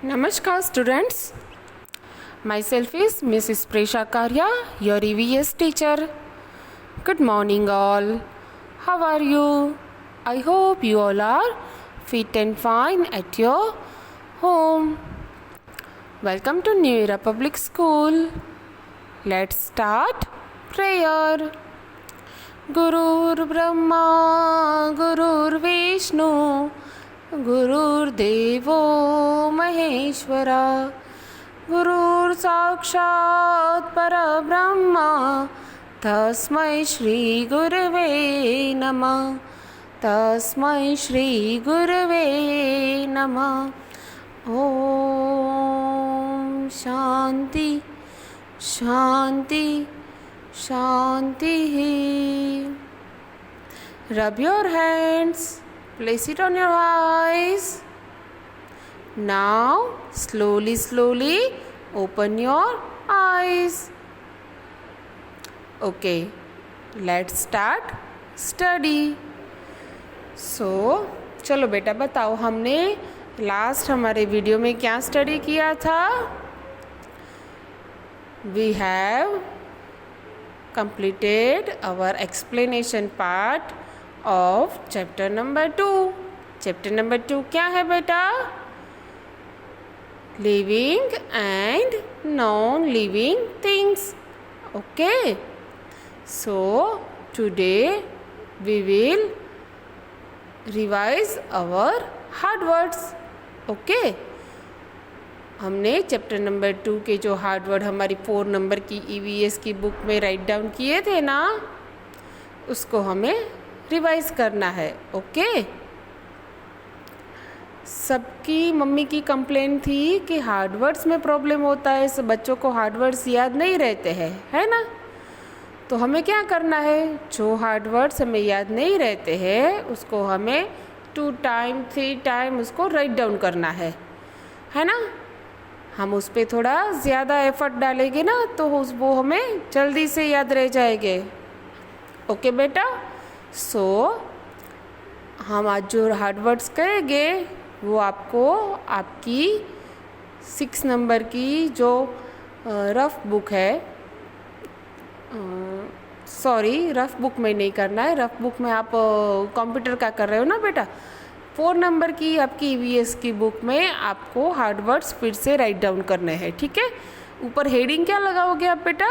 Namaskar students, myself is Mrs. Presha Karya, your EVS teacher. Good morning all, how are you? I hope you all are fit and fine at your home. Welcome to New Era Public School. Let's start prayer. Gurur Brahma, Gurur Vishnu, गुरुर्देवो महेश्वरा गुरुर् साक्षात् परब्रह्म तस्मै श्री गुरवे नमः तस्मै श्री गुरवे नमः। ओम शांति शांति शांति। Rub your hands. Place it on your eyes. Now slowly open your eyes. Okay, let's start study. So चलो बेटा बताओ हमने लास्ट हमारे वीडियो में क्या स्टडी किया था? We have completed our explanation part of chapter number 2. Chapter number 2 क्या है बेटा? Living and non-living things. Okay. So today we will revise our hard words. Okay. हमने चैप्टर नंबर 2 के जो हार्ड वर्ड हमारी 4 नंबर की EVS की book में राइट डाउन किए थे ना, उसको हमें रिवाइज करना है। ओके। सबकी मम्मी की कंप्लेन थी कि हार्ड वर्ड्स में प्रॉब्लम होता है, सब बच्चों को हार्ड वर्ड्स याद नहीं रहते हैं, है ना? तो हमें क्या करना है? जो हार्ड वर्ड्स हमें याद नहीं रहते हैं उसको हमें 2 टाइम 3 टाइम उसको राइट डाउन करना है ना? हम उस पर थोड़ा ज़्यादा एफर्ट डालेंगे ना तो वो हमें जल्दी से याद रह जाएंगे। ओके बेटा। सो हम आज जो हार्ड वर्ड्स करेंगे वो आपको आपकी 6 नंबर की जो रफ बुक है, सॉरी रफ बुक में नहीं करना है, रफ बुक में आप कंप्यूटर का कर रहे हो ना बेटा। 4 नंबर की आपकी EVS की बुक में आपको हार्ड वर्ड्स फिर से राइट डाउन करने हैं, ठीक है? ऊपर हेडिंग क्या लगाओगे आप बेटा?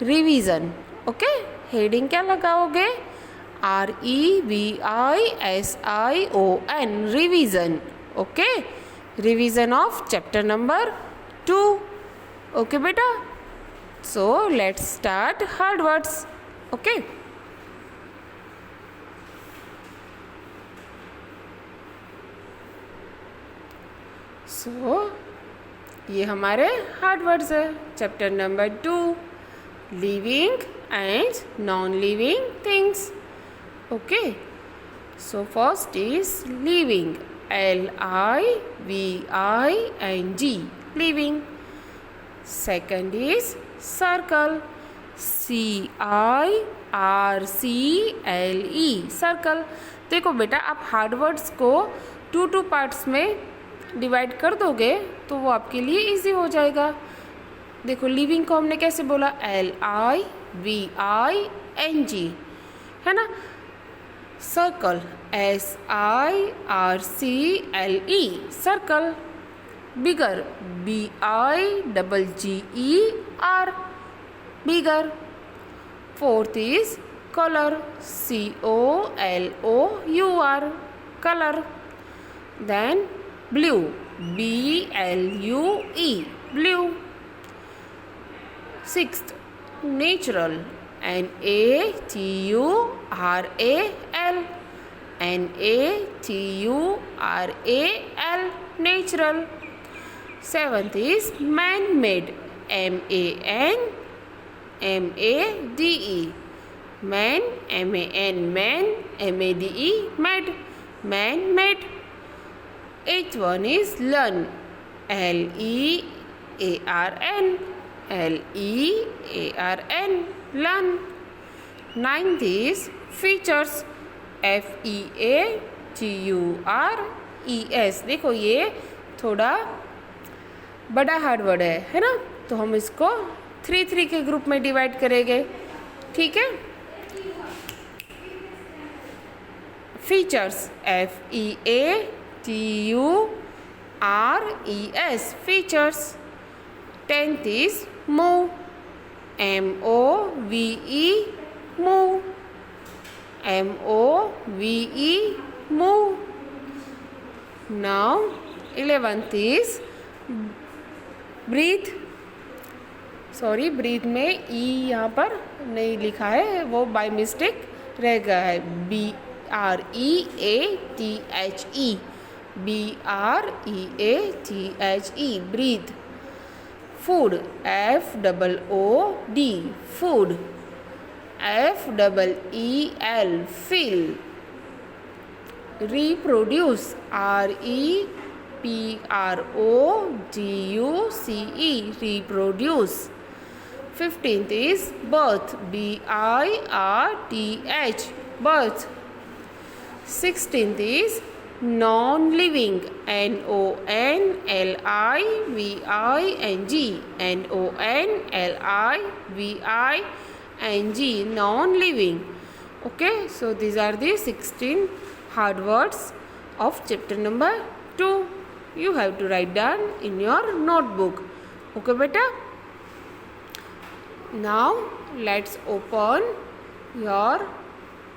रिवीजन। ओके, हेडिंग क्या लगाओगे? REVISION, revision. Okay, revision of chapter number 2। Okay बेटा। So let's start hard words. Okay. So ये हमारे हार्ड वर्ड्स है chapter number 2, living and non living things. Okay, so first is living, LIVING, living. Second is circle, CIRCLE, circle. देखो बेटा, आप hard words को 2 parts में divide कर दोगे तो वो आपके लिए इजी हो जाएगा। देखो लिविंग को हमने कैसे बोला? LIVING, है ना? Circle, SIRCLE, circle. Bigger, BIGGER, bigger. Fourth is colour, COLOUR, colour. Then blue, BLUE, blue. Sixth natural, NATURAL, NATURAL, natural. Seventh is man-made, MANMADE, man, MAN, man, MADE, made, man-made. Eighth one is learn, LEARN, LEARN, learn. Ninth is features, FEATURES। देखो ये थोड़ा बड़ा hard word है ना, तो हम इसको 3 के ग्रुप में डिवाइड करेंगे, ठीक है। Features, FEATURES, features. 10th is move, MOVE, move, MOVE, move. Now 11th is breathe, sorry breathe में ई यहाँ पर नहीं लिखा है, वो बाय मिस्टेक रह गया है। BREATHE, BREATHE, breathe. Food, FOOD, food. FEEL, feel। reproduce, REPRODUCE, reproduce। 15th is birth, BIRTH, birth। 16th is non-living, NONLIVING, NONLIVING, non-living। Okay, so these are the 16 hard words of chapter number 2. You have to write down in your notebook. Okay beta, now let's open your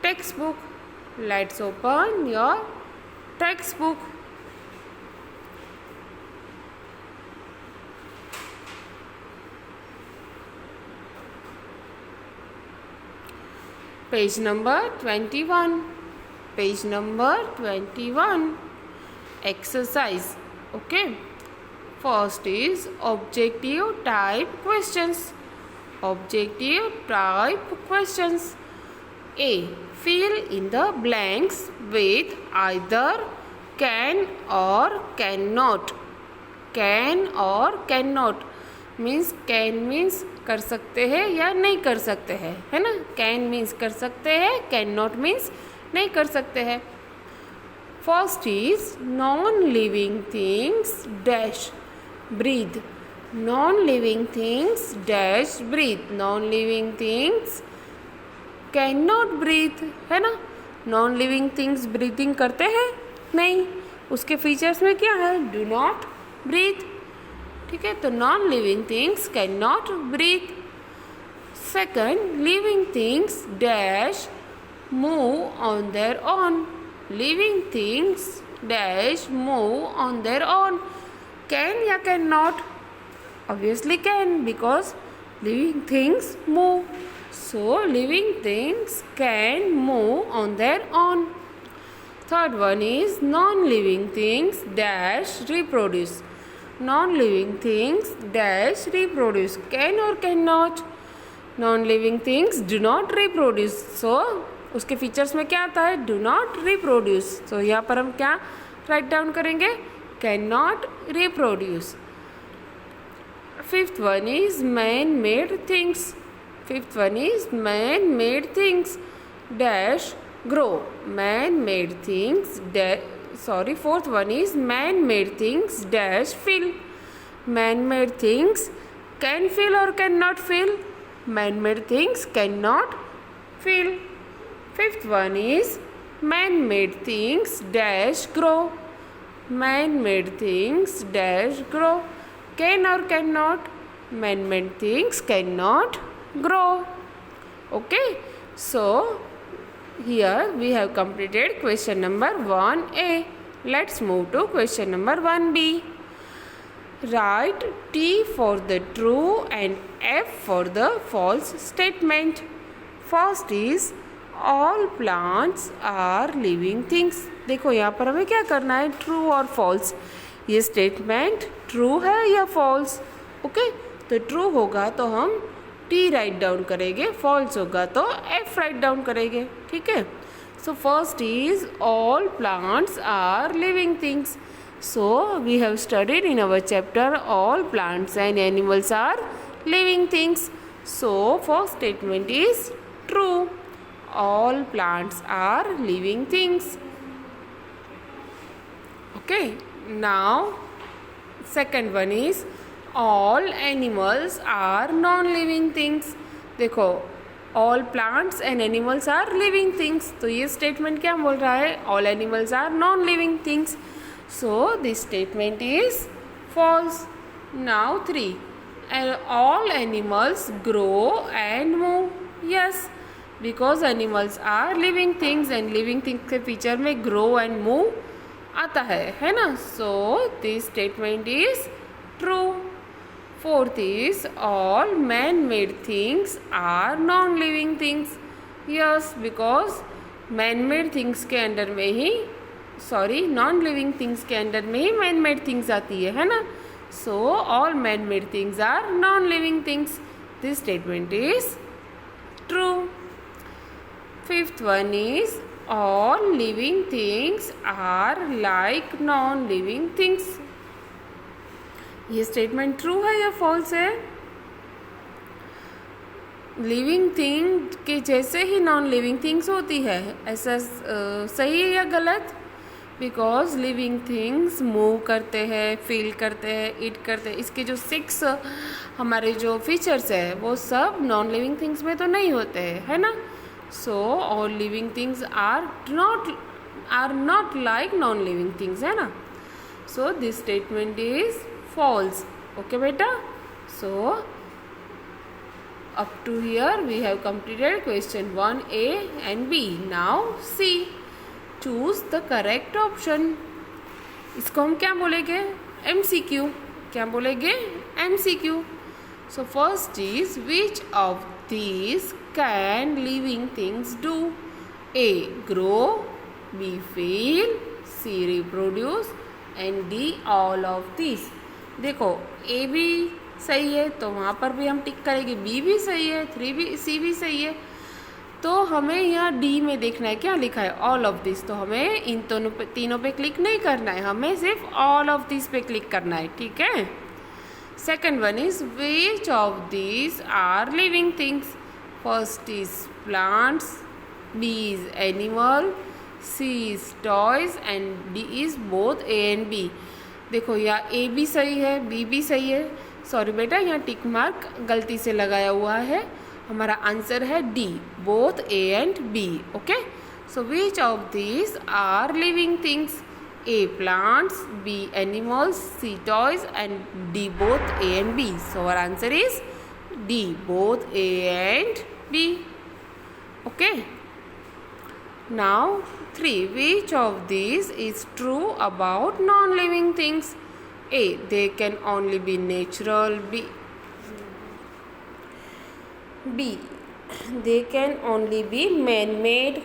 textbook. Let's open your textbook. Page number 21. Page number 21. Exercise. Okay. First is objective type questions. Objective type questions. A. Fill in the blanks with either can or cannot. Can or cannot means can means कर सकते हैं या नहीं कर सकते हैं, है ना। can means कर सकते हैं, cannot means नहीं कर सकते हैं। First is non living things dash breathe. Non living things dash breathe. Non living things can not breathe, है ना। नॉन लिविंग थिंग्स ब्रीथिंग करते हैं नहीं, उसके फीचर्स में क्या है, डू नॉट ब्रीथ, ठीक है। तो non living things can not breathe. Second, living things dash move on their own. Living things dash move on their own. Can या can not, obviously can because living things move, so living things can move on their own. Third one is non-living things dash reproduce. Non-living things dash reproduce, can or cannot. Non-living things do not reproduce, so उसके features में क्या आता है, do not reproduce. so यहाँ पर हम क्या right down करेंगे, cannot reproduce. Fifth one is man-made things. Fifth one is man-made things dash grow. Man-made things fourth one is man-made things dash fill. Man-made things can fill or cannot fill. Man-made things cannot fill. Fifth one is man-made things dash grow. Man-made things dash grow, can or cannot. Man-made things cannot grow. Okay, so here we have completed question number 1a. Let's move to question number 1b. Write T for the true and F for the false statement. First is all plants are living things. देखो यहाँ पर हमें क्या करना है, true और false. ये statement true है या फॉल्स। ओके, तो ट्रू होगा तो हम टी राइट डाउन करेंगे, फॉल्स होगा तो एफ राइट डाउन करेंगे, ठीक है। So first is all plants are living things. So we have studied in our chapter all plants and animals are living things. So first statement is true, all plants are living things. Okay, now second one is all animals are non living things. देखो, all plants and animals are living things, तो ये statement क्या बोल रहा है? All animals are non living things, so this statement is false. Now 3, all animals grow and move. Yes, because animals are living things and living things के feature में grow and move आता है ना? So this statement is true. 4th is all man-made things are non-living things. Yes, because man-made things के under में ही non-living things के under में ही man-made things आती है ना? So all man-made things are non-living things. This statement is true. 5th one is all living things are like non-living things. ये statement true है या false है? लिविंग थिंग के जैसे ही नॉन लिविंग थिंग्स होती है, ऐसा सही है या गलत? बिकॉज लिविंग थिंग्स मूव करते हैं, फील करते हैं, ईट करते हैं, इसके जो 6 हमारे जो फीचर्स है वो सब नॉन लिविंग थिंग्स में तो नहीं होते हैं, है ना? So all living things are not like non living things, है ना? So this statement is false. Okay बेटा, सो up to here we have completed question 1A and B. Now C. Choose the correct option. इसको हम क्या बोलेंगे? MCQ. क्या बोलेंगे? MCQ. So first is which of these can living things do? A. Grow, B. Feel, C. Reproduce and D. All of these. देखो, A भी सही है तो वहाँ पर भी हम टिक करेंगे, बी भी सही है, 3 भी, सी भी सही है, तो हमें यहाँ डी में देखना है क्या लिखा है, ऑल ऑफ दिस। तो हमें इन तीनों पे क्लिक नहीं करना है, हमें सिर्फ ऑल ऑफ दिस पे क्लिक करना है, ठीक है? Second one is which of this are living things? First is plants, B is animal, C is toys and D is both A and B. देखो, यहाँ ए भी सही है, बी भी सही है। सॉरी बेटा, यहाँ टिक मार्क गलती से लगाया हुआ है, हमारा आंसर है D, both A and B. Okay, so which of this are living things? A plants, B animals, C toys and D both A and B. So our answer is D, both A and B. Okay, now 3, which of this is true about non living things? A. They can only be natural. B. They can only be man-made.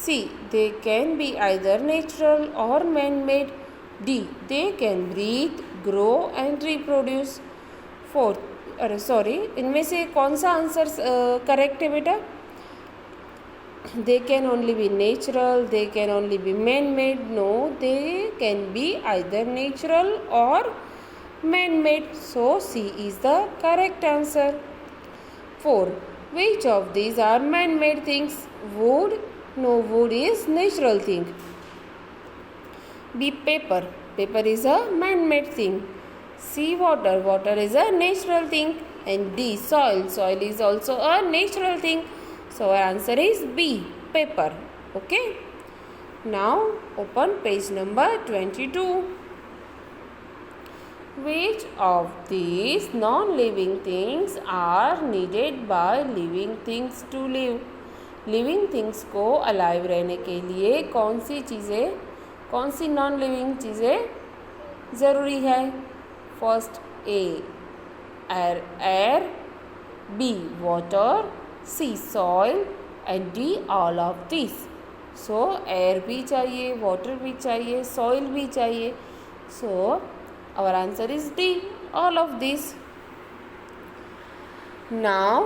C. They can be either natural or man-made. D. They can breathe, grow and reproduce. 4th, अरे sorry, इनमें से कौन सा answer correct है बेटा? They can only be natural, they can only be man-made. No, they can be either natural or man-made. So C is the correct answer. 4. Which of these are man-made things? Wood? No, wood is natural thing. B. Paper. Paper is a man-made thing. C. Water. Water is a natural thing. And D. Soil. Soil is also a natural thing. So our answer is B, paper. Okay. Now open page number 22. Which of these non-living things are needed by living things to live? Living things को alive रहने के लिए कौन सी non-living चीज़ें ज़रूरी है? First A, air, B, water, C, soil and D, all of these. So air भी चाहिए, water भी चाहिए, soil भी चाहिए. So our answer is D, all of these. Now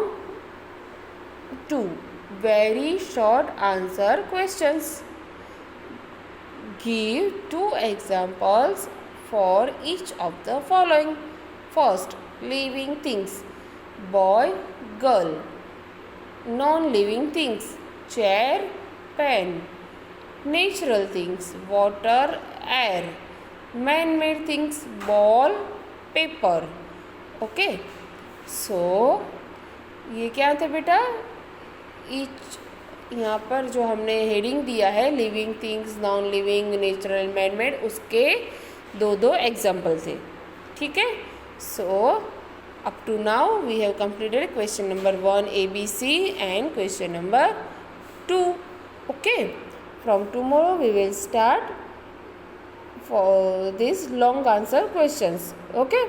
2 very short answer questions. Give 2 examples for each of the following. First, living things, boy, girl. Non-living things, chair, pen. Natural things, water, air. Man-made things, ball, paper. Okay, so ये क्या थे बेटा, each यहाँ पर जो हमने heading दिया है living things, non living, natural, man made, उसके दो एग्जाम्पल थे, ठीक है। So up to now we have completed question number 1 ABC and question number 2, okay. From tomorrow we will start for this long answer questions, okay.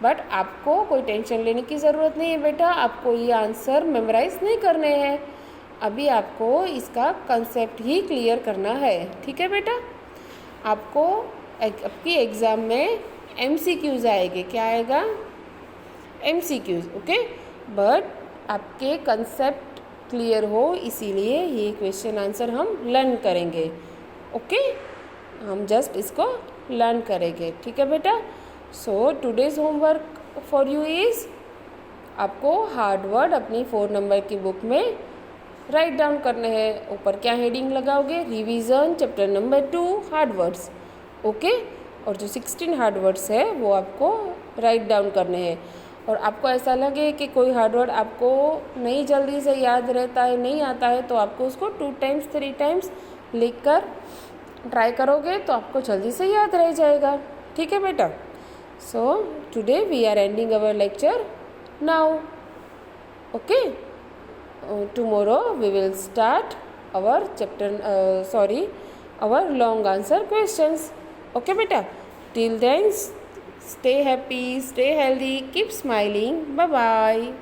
But आपको कोई tension लेने की ज़रूरत नहीं है बेटा, आपको ये आंसर मेमोराइज नहीं करने हैं, अभी आपको इसका कंसेप्ट ही क्लियर करना है, ठीक है बेटा। आपको आपकी एग्ज़ाम में MCQs आएंगे, क्या आएगा, MCQs, ओके। बट आपके कंसेप्ट क्लियर हो इसीलिए ये क्वेश्चन आंसर हम लर्न करेंगे, ओके। हम जस्ट इसको लर्न करेंगे, ठीक है बेटा। So today's homework for you is, आपको हार्ड वर्ड अपनी 4 नंबर की बुक में राइट डाउन करने हैं। ऊपर क्या हेडिंग लगाओगे, revision chapter number 2 hard words, okay. और जो 16 हार्ड वर्ड्स है वो आपको राइट डाउन करने हैं। और आपको ऐसा लगे कि कोई हार्ड वर्ड आपको नहीं जल्दी से याद रहता है, नहीं आता है, तो आपको उसको 2 टाइम्स 3 टाइम्स लिख कर ट्राई करोगे तो आपको जल्दी से याद रह जाएगा, ठीक है बेटा। So today we are ending our lecture now, okay. Tomorrow we will start our our long answer questions, okay beta. Till then, stay happy, stay healthy, keep smiling, bye bye.